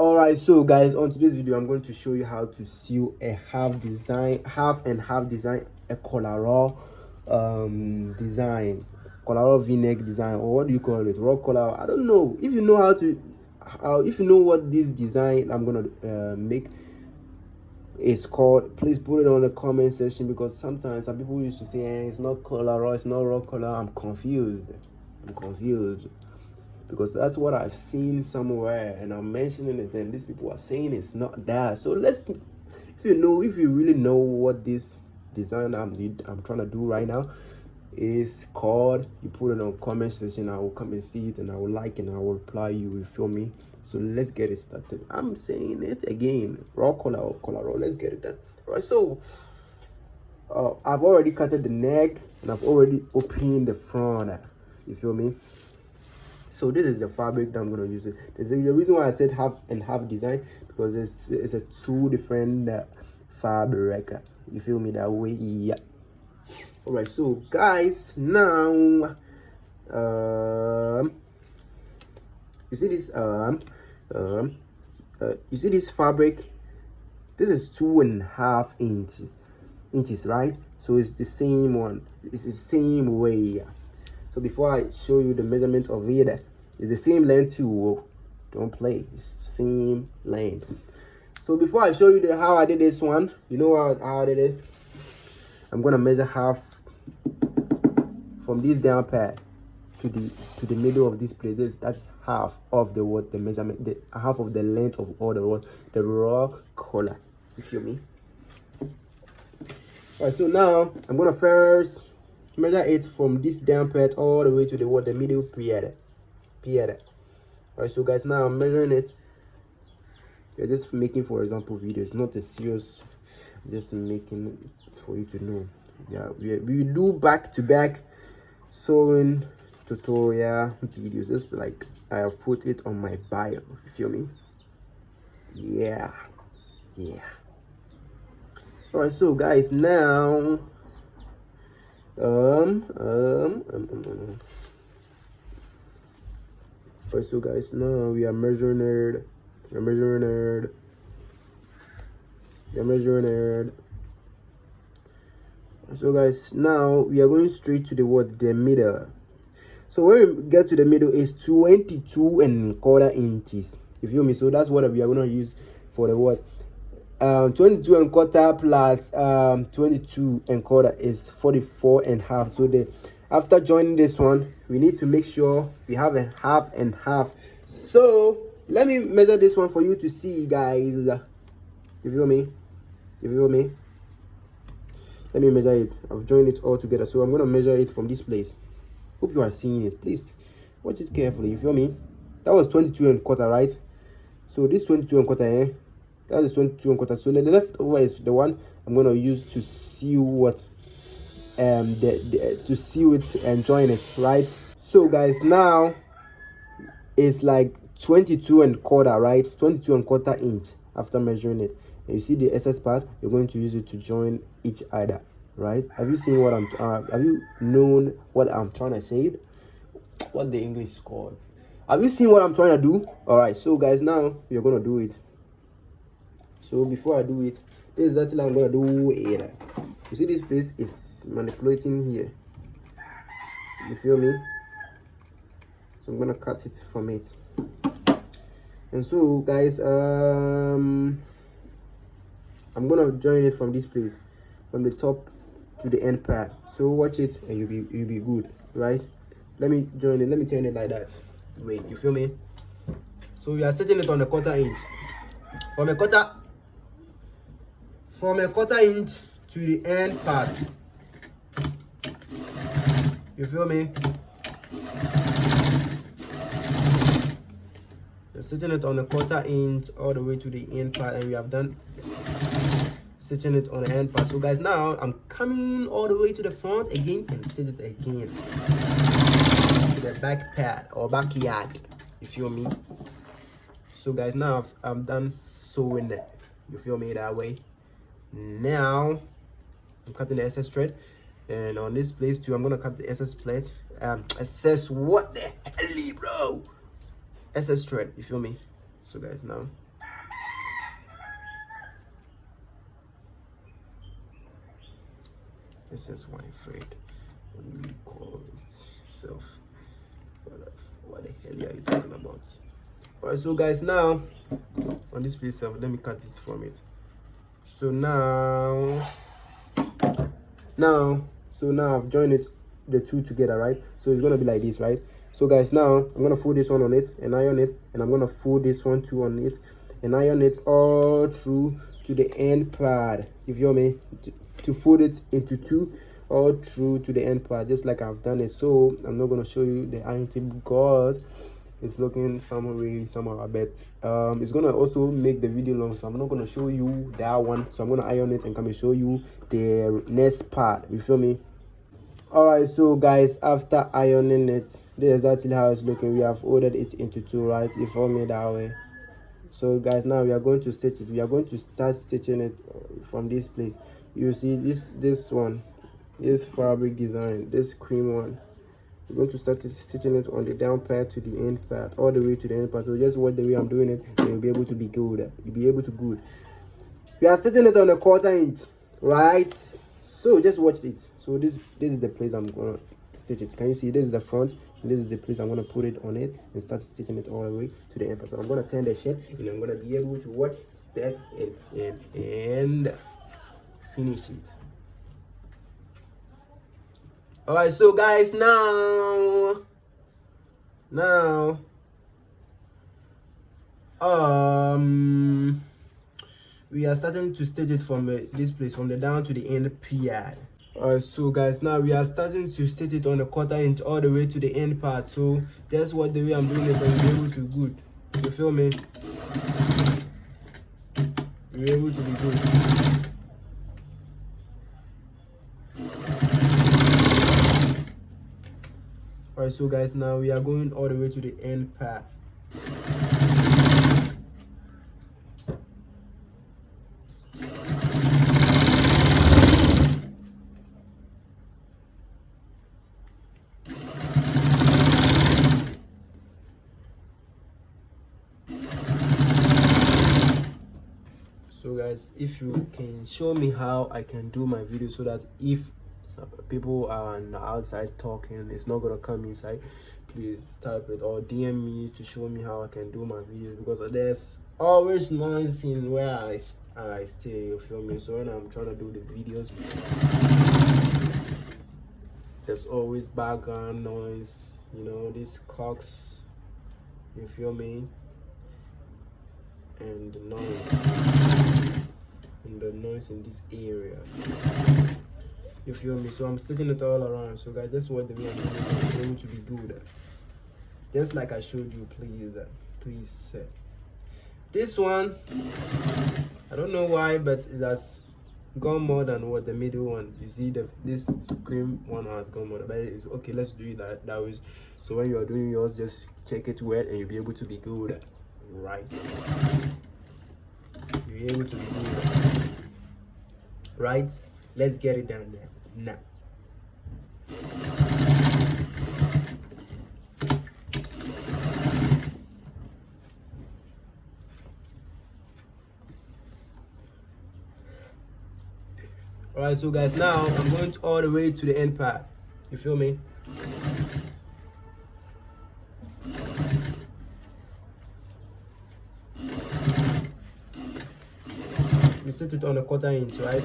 Alright, so guys, on today's video I'm going to show you how to sew a half design, a collar design, collar v-neck design, or what do you call it, raw collar. I don't know. If you know if you know what this design I'm gonna make is called, please put it on the comment section, because sometimes some people used to say it's not collar, it's not raw collar. I'm confused because that's what I've seen somewhere and I'm mentioning it, and these people are saying it's not that. So if you really know what this design I'm trying to do right now is called, you put it on comment section. I will come and see it and I will like it and I will reply you feel me? So let's get it started. I'm saying it again, raw collar or collar raw. Let's get it done. All right, so I've already cut the neck and I've already opened the front, you feel me? So this is the fabric that I'm going to use. The reason why I said half and half design, because it's a two different fabric, you feel me, that way. Yeah. All right, so guys, now you see this you see this fabric. This is 2.5 inches, right? So it's the same one, it's the same way. So before I show you the measurement of it, it's the same length too. Don't play, it's the same length. So before I show you how I did this one, you know how I did it? I'm gonna measure half from this down pad to the middle of this place. That's half of the measurement, half of the length of all the raw collar. You feel me? Alright, so now I'm gonna first measure it from this down part all the way to the middle period. Alright, so guys, now I'm measuring it. You're just making, for example, video. It's not a serious, I'm just making it for you to know. Yeah, we do back-to-back sewing tutorial videos, just like I have put it on my bio. You feel me? Yeah. All right, so guys, now alright, so guys, now we are measuring it. So guys, now we are going straight to the middle. So when we get to the middle, is 22.25 inches. You feel me? So that's what we are going to use for the 22.25 plus 22.25 is 44.5. So after joining this one, we need to make sure we have a half and half. So let me measure this one for you to see, guys. You feel me? Let me measure it. I've joined it all together, so I'm gonna measure it from this place. Hope you are seeing it. Please watch it carefully. You feel me? That was 22.25, right? So this 22.25, that is 22.25. So the leftover is the one I'm gonna use to sew to sew it and join it, right? So guys, now it's like 22.25, right? 22.25 inch after measuring it. And you see the excess part, you're going to use it to join each other, right? Have you seen what have you known what I'm trying to say? What the English is called? Have you seen what I'm trying to do? All right, so guys, now you're gonna do it. So before I do it, this is actually I'm gonna do it. You see this place is manipulating here. You feel me? So I'm gonna cut it from it. And so guys, I'm gonna join it from this place, from the top to the end part. So watch it and you'll be good, right? Let me join it. Let me turn it like that. Wait, you feel me? So we are setting it on a 1/4 inch. From a quarter inch to the end part. You feel me? We're setting it on a 1/4 inch all the way to the end part, and we have done stitching it on the end part. So guys, now I'm coming all the way to the front again and stitch it again to the back part or backyard. You feel me? So guys, now I'm done sewing it. You feel me that way? Now I'm cutting the excess thread, and on this place too, I'm gonna cut the excess plate. Excess what the hell, bro? Excess thread. You feel me? So guys, now SS1 thread. What do you call it? Self. What the hell are you talking about? Alright, so guys, now on this piece of, let me cut this from it. So now I've joined it, the two together, right? So it's gonna be like this, right? So guys, now I'm gonna fold this one on it and iron it, and I'm gonna fold this one too on it and iron it all through to the end part. You feel me? To fold it into two all through to the end part, just like I've done it. So I'm not gonna show you the iron tip because it's looking somehow a bit it's gonna also make the video long, so I'm not gonna show you that one. So I'm gonna iron it and come and show you the next part. You feel me? Alright, so guys, after ironing it, this is exactly how it's looking. We have folded it into two, right? You feel me that way? So guys, now we are going to stitch it. We are going to start stitching it from this place. You see this one, this fabric design, this cream one. We're going to start stitching it on the down part to the end part, all the way to the end part. So just watch the way I'm doing it, and you'll be able to be good. You'll be able to good. We are stitching it on a 1/4 inch, right? So just watch it. So this is the place I'm gonna stitch it. Can you see? This is the front, and this is the place I'm gonna put it on it and start stitching it all the way to the end part. So I'm gonna turn the shape, and I'm gonna be able to what step and finish it. Alright, so guys, now we are starting to stitch it from this place, from the down to the end part. Alright, so guys, now we are starting to stitch it on the 1/4 inch all the way to the end part. So that's what the way I'm doing it, and be able to good. You feel me? You're able to be good. Alright, so guys, now we are going all the way to the end part. So guys, if you can show me how I can do my video, so that if some people are on the outside talking, it's not gonna come inside, please type it or DM me to show me how I can do my videos, because there's always noise in where I stay. You feel me? So when I'm trying to do the videos, there's always background noise, you know, these clocks, you feel me, and the noise in this area, you feel me? So I'm stitching it all around. So guys, just what the way I'm going to be good, just like I showed you. Please this one, I don't know why, but it has gone more than what the middle one. You see, this cream one has gone more, but it's okay. Let's do it that way. So when you are doing yours, just check it well, and you'll be able to be good, right? You'll be able to be good, right? Let's get it done there now. Alright, so guys, now I'm going all the way to the end part. You feel me? We set it on a 1/4 inch, right?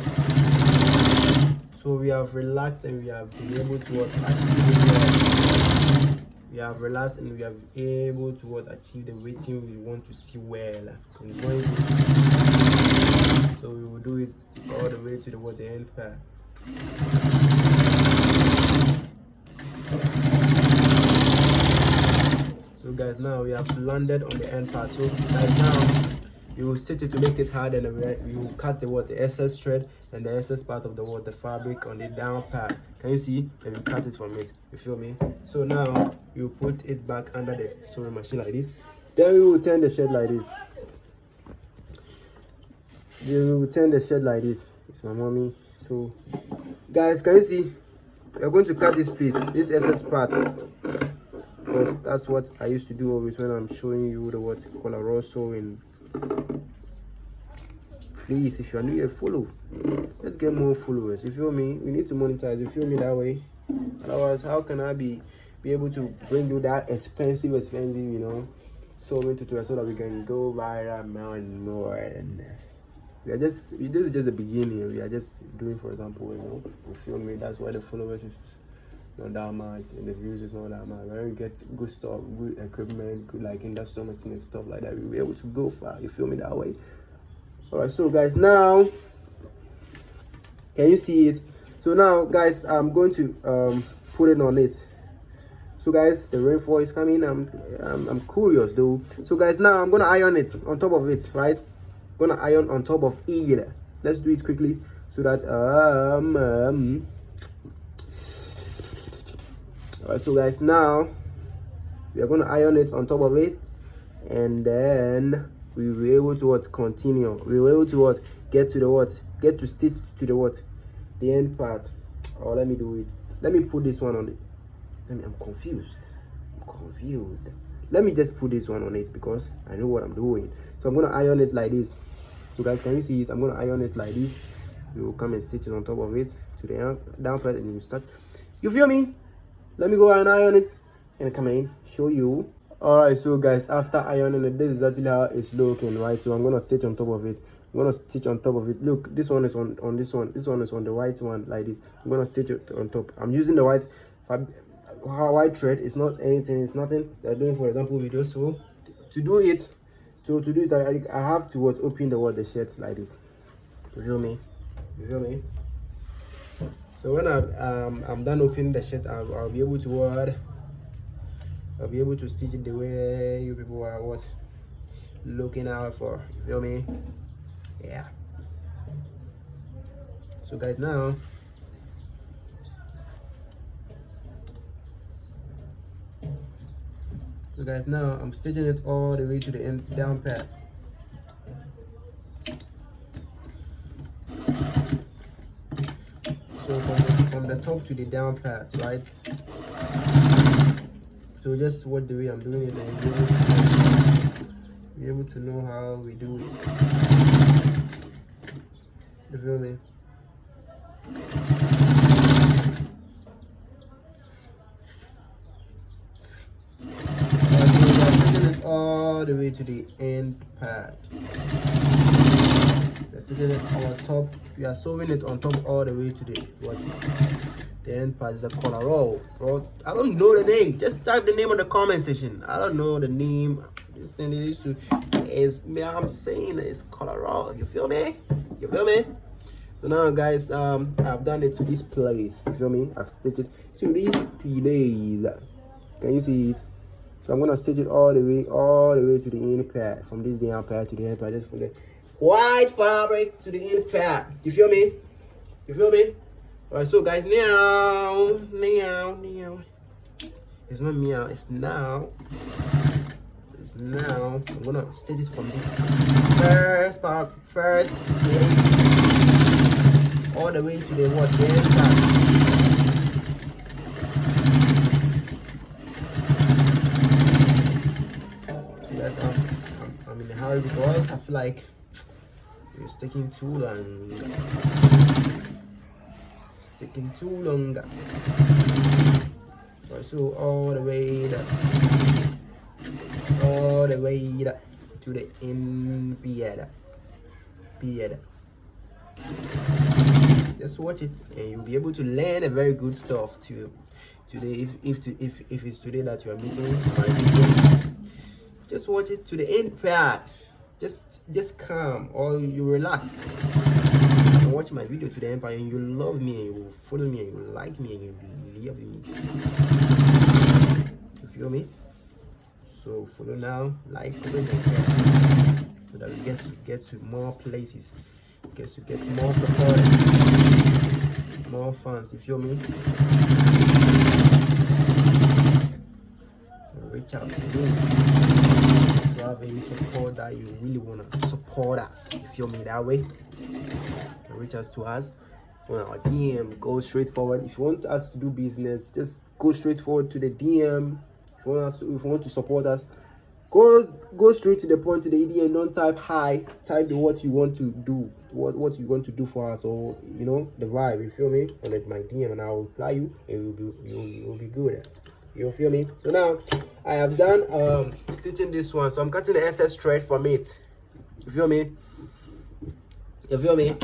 So we have relaxed, and we have been able to achieve. We have relaxed, and we have been able to achieve the rating we want to see well. So we will do it all the way to the end part. So guys, now we have landed on the end part. So guys, now you will stitch it to make it hard, and you will cut the excess thread and the excess part of the fabric on the down part. Can you see? And you cut it from it. You feel me? So now you put it back under the sewing machine like this. Then we will turn the shade like this. It's my mommy. So guys, can you see? We're going to cut this piece, this excess part, because that's what I used to do always when I'm showing you the raw sewing. please, if you are new here, follow. Let's get more followers. You feel me? We need to monetize. You feel me that way? Otherwise, how can I be able to bring you that expensive, you know, sewing tutorial so that we can go viral more and more? And this is just the beginning. We are just doing, for example, you know, you feel me? That's why the followers is not that much and the views is not that much. When we get good stuff, good equipment, good like industrial machine and stuff like that, we'll be able to go far. You feel me that way? Alright, so guys, now can you see it? So now guys, I'm going to put it on it. So guys, the rainfall is coming. I'm curious though. So guys, now I'm gonna iron it on top of it, right? Gonna iron on top of it. Let's do it quickly so that alright, so guys, now we are gonna iron it on top of it, and then we will be able to what continue. We will be able to what get to the what get to stitch to the what the end part. Or let me do it. Let me put this one on it. I'm confused. Let me just put this one on it because I know what I'm doing. So I'm gonna iron it like this. So guys, can you see it? I'm gonna iron it like this. We will come and stitch it on top of it to the down part, and you start. You feel me? Let me go and iron it and come in show you. Alright, so guys, after ironing it, this is actually how it's looking, right? So I'm gonna stitch on top of it. I'm gonna stitch on top of it. Look, this one is on this one. This one is on the white one like this. I'm gonna stitch it on top. I'm using the white thread. It's not anything. It's nothing. They're doing, for example, video. So to do it, I have to open the shirt like this. You feel me? So when I'm done opening the shirt, I'll be able to I'll be able to stitch it the way you people are looking out for. You feel me? Yeah. So guys, now I'm stitching it all the way to the end down part. So from the top to the down part, right? So just watch the way I'm doing it, and be able to know how we do it. You feel me? All the way to the end part. Let's stitch it on top. We are sewing it on top all the way to the end part is a collar roll. Bro, I don't know the name. Just type the name in the comment section. I don't know the name. This thing they used to I'm saying it's collar roll. You feel me? So now guys, I've done it to this place. You feel me? I've stitched it to these places. Can you see it? So I'm gonna stitch it all the way to the end part. From this down part to the end part, just from the white fabric to the end part. You feel me? Alright, so guys, now it's not meow, it's now. I'm gonna stitch it from this first part, all the way to the end part. I'm in a hurry because I feel like it's taking too long. Right, so all the way to the end part. Just watch it, and you'll be able to learn a very good stuff today. If it's today that you are meeting my video, just watch it to the end part. Just calm, or you relax and watch my video to the end part, and you love me, and you will follow me, and you will like me, and you will love me. You feel me? So follow now, like, comment, and share, so that we get to more places, get more support, more fans. You feel me? Reach out to me. If you have any support that you really want to support us, you feel me that way, reach out to us on our DM. Go straight forward. If you want us to do business, just go straight forward to the DM. If you want to support us, Go straight to the point, to the EDM. Don't type hi. Type what you want to do, what you want to do for us, or you know the vibe. You feel me? And it's my DM, and I will reply you, and you'll be good. You feel me? So now I have done stitching this one, so I'm cutting the excess thread from it. You feel me? You feel me?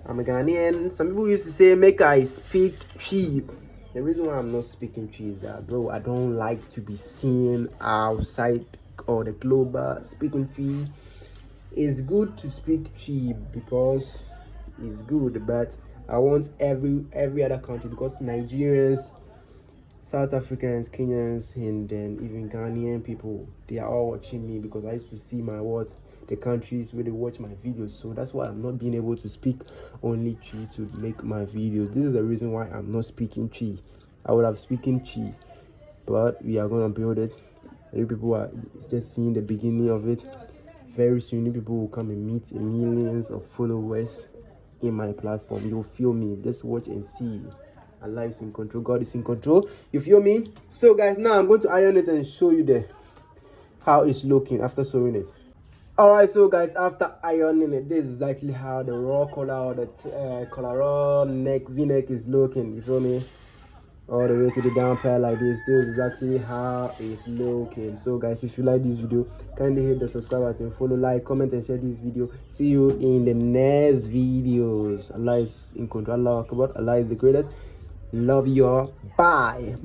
I'm a Ghanaian. Some people used to say make I speak cheap. The reason why I'm not speaking tree is that, bro, I don't like to be seen outside or the global speaking tree. It's good to speak tree because it's good, but I want every other country, because Nigerians, South Africans, Kenyans, and then even Ghanaian people, they are all watching me, because I used to see my words, the countries where they watch my videos. So that's why I'm not being able to speak only Chi to make my videos. This is the reason why I'm not speaking Chi. I would have spoken Chi, but we are gonna build it. You people are just seeing the beginning of it. Very soon, you people will come and meet millions of followers in my platform. You'll feel me. Just watch and see. Allah is in control. God is in control. You feel me? So guys, now I'm going to iron it and show you how it's looking after sewing it. Alright, so guys, after ironing it, this is exactly how the raw collar or the collar neck v-neck is looking. You feel me? All the way to the down part like this. This is exactly how it's looking. So guys, if you like this video, kindly hit the subscribe button, follow, like, comment, and share this video. See you in the next videos. Allah is in control. Allahu Akbar. Allah is the greatest. Love you all. Bye.